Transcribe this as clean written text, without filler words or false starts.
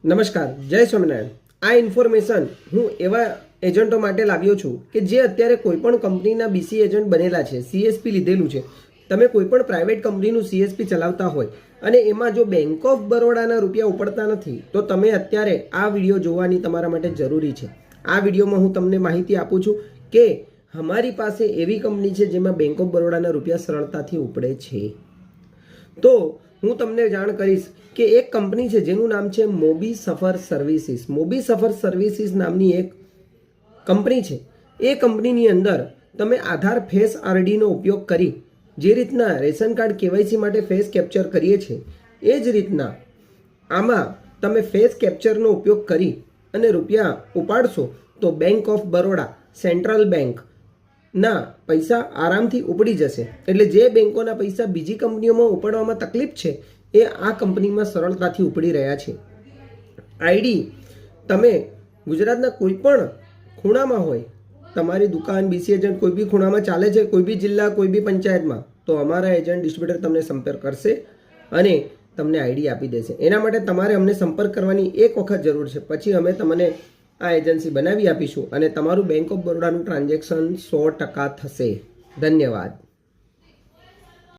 નમસ્કાર, જય સ્વામિનારાયણ। આ ઇન્ફોર્મેશન હું એવા એજન્ટો માટે લાવ્યો છું કે જે અત્યારે કોઈપણ કંપનીના બીસી એજન્ટ બનેલા છે, સીએસપી લીધેલું છે। તમે કોઈપણ પ્રાઇવેટ કંપનીનું સીએસપી ચલાવતા હોય અને એમાં જો બેંક ઓફ બરોડાના રૂપિયા ઉપડતા નથી તો તમે અત્યારે આ વિડીયો જોવાની તમારા માટે જરૂરી છે। આ વિડીયોમાં હું તમને માહિતી આપું છું કે અમારી પાસે એવી કંપની છે જેમાં બેંક ઓફ બરોડાના રૂપિયા સરળતાથી ઉપડે છે। તો હું તમને જાણ કરીશ કે એક કંપની છે જેનું નામ છે મોબી સફર સર્વિસીસ। મોબી સફર સર્વિસીસ નામની એક કંપની છે। એ કંપનીની અંદર તમે આધાર ફેસ આરડીનો ઉપયોગ કરી જે રીતના રેશન કાર્ડ કેવાયસી માટે ફેસ કેપ્ચર કરીએ છીએ એ જ રીતના આમાં તમે ફેસ કેપ્ચરનો ઉપયોગ કરી અને રૂપિયા ઉપાડશો તો bank of Baroda central bank ના પૈસા આરામથી ઉપડી જશે। એટલે જે બેંકોના પૈસા બીજી કંપનીઓમાં ઉપાડવામાં તકલીફ છે એ આ કંપનીમાં સરળતાથી ઉપડી રહ્યા છે। આઈડી તમે ગુજરાતના કોઈ પણ ખૂણામાં હોય, તમારી દુકાન બીસી એજન્ટ કોઈ બી ખૂણામાં ચાલે છે, કોઈ બી જિલ્લા, કોઈ બી પંચાયતમાં, તો અમારા એજન્ટ ડિસ્ટ્રીબ્યુટર તમને સંપર્ક કરશે અને તમને આઈડી આપી દેશે। એના માટે તમારે અમને સંપર્ક કરવાની એક વખત જરૂર છે, પછી અમે તમને આ એજન્સી બનાવી આપીશું અને તમારું બેંક ઓફ બરોડાનું ટ્રાન્ઝેક્શન 100% થશે। ધન્યવાદ।